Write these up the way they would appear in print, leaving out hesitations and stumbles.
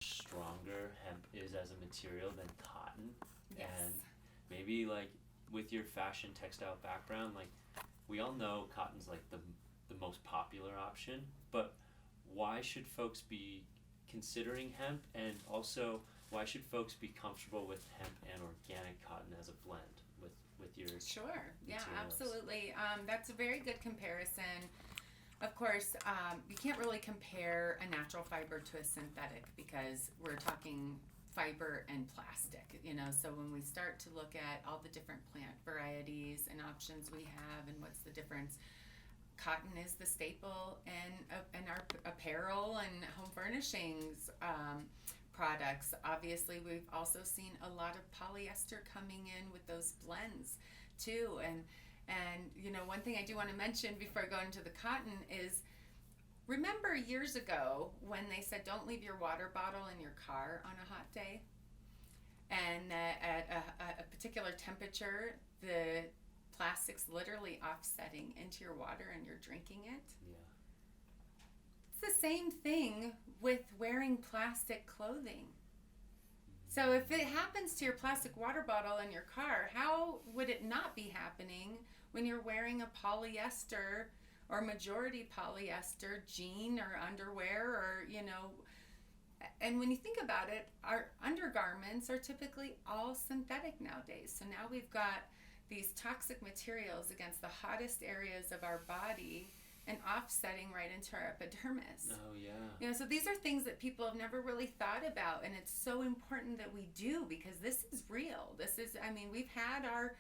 stronger hemp is as a material than cotton. Yes. And maybe like with your fashion textile background, like we all know cotton's like the most popular option, but why should folks be considering hemp, and also why should folks be comfortable with hemp and organic cotton as a blend with your Sure. Yeah, materials? absolutely. That's a very good comparison. Of course, you can't really compare a natural fiber to a synthetic because we're talking fiber and plastic, you know. So when we start to look at all the different plant varieties and options we have and what's the difference, cotton is the staple in our apparel and home furnishings products. Obviously, we've also seen a lot of polyester coming in with those blends too. And you know, one thing I do want to mention before I go into the cotton is, remember years ago when they said don't leave your water bottle in your car on a hot day, and at a particular temperature the plastic's literally offsetting into your water and you're drinking it. Yeah. It's the same thing with wearing plastic clothing. So if it happens to your plastic water bottle in your car, how would it not be happening when you're wearing a polyester or majority polyester jean or underwear, or, you know, and when you think about it, our undergarments are typically all synthetic nowadays. So now we've got these toxic materials against the hottest areas of our body and offsetting right into our epidermis. Oh yeah. You know, so these are things that people have never really thought about, and it's so important that we do, because this is real. This is, I mean, we've had our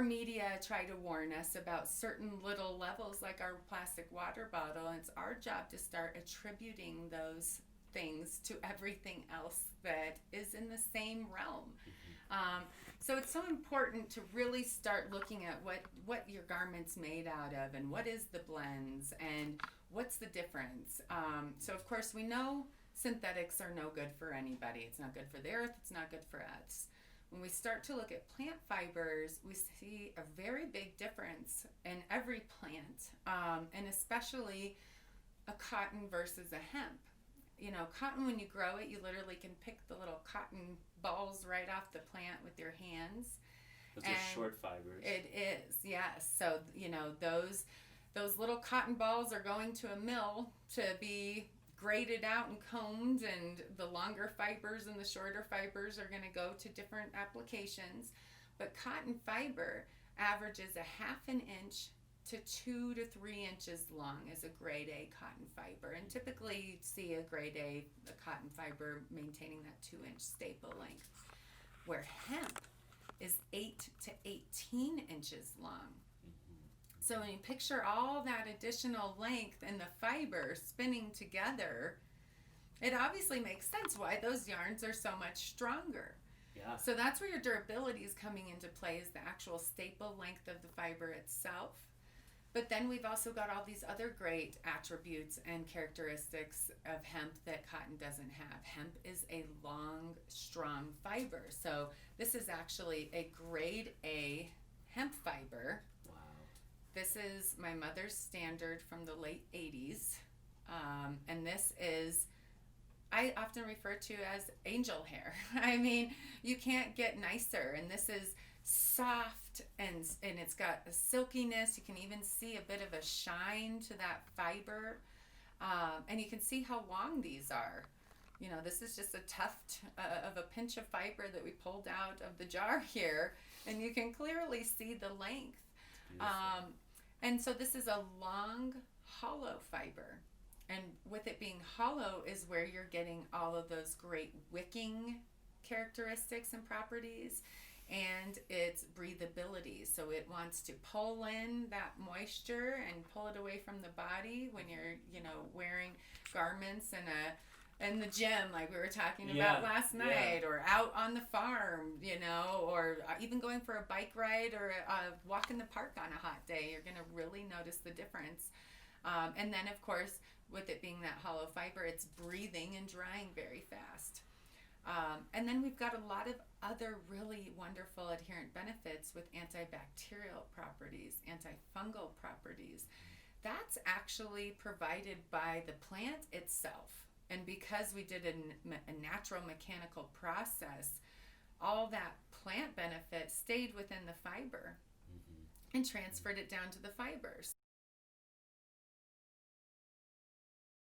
media try to warn us about certain little levels like our plastic water bottle, and it's our job to start attributing those things to everything else that is in the same realm. So it's so important to really start looking at what your garment's made out of, and what is the blends, and what's the difference. So of course we know synthetics are no good for anybody. It's not good for the earth, it's not good for us. When we start to look at plant fibers, we see a very big difference in every plant, and especially a cotton versus a hemp. You know, cotton, when you grow it, you literally can pick the little cotton balls right off the plant with your hands. Those are short fibers. It is, yes. So, you know, those little cotton balls are going to a mill to be graded out and combed, and the longer fibers and the shorter fibers are going to go to different applications. But cotton fiber averages a half an inch to 2 to 3 inches long as a grade A cotton fiber. And typically you'd see a grade A cotton fiber maintaining that 2-inch staple length, where hemp is 8 to 18 inches long. So when you picture all that additional length and the fiber spinning together, it obviously makes sense why those yarns are so much stronger. Yeah. So that's where your durability is coming into play, is the actual staple length of the fiber itself. But then we've also got all these other great attributes and characteristics of hemp that cotton doesn't have. Hemp is a long, strong fiber. So this is actually a grade A hemp fiber. Wow. This is my mother's standard from the late 80s. And this is, I often refer to as angel hair. I mean, you can't get nicer. And this is soft, and it's got a silkiness. You can even see a bit of a shine to that fiber. And you can see how long these are. You know, this is just a tuft of a pinch of fiber that we pulled out of the jar here. And you can clearly see the length. And so this is a long, hollow fiber. And with it being hollow is where you're getting all of those great wicking characteristics and properties, and its breathability. So it wants to pull in that moisture and pull it away from the body when you're, you know, wearing garments in the gym, like we were talking about last night, or out on the farm, you know, or even going for a bike ride or a walk in the park on a hot day. You're going to really notice the difference. And then, of course, with it being that hollow fiber, it's breathing and drying very fast. And then we've got a lot of other really wonderful adherent benefits with antibacterial properties, antifungal properties. That's actually provided by the plant itself. And because we did a natural mechanical process, all that plant benefit stayed within the fiber Mm-hmm. and transferred it down to the fibers.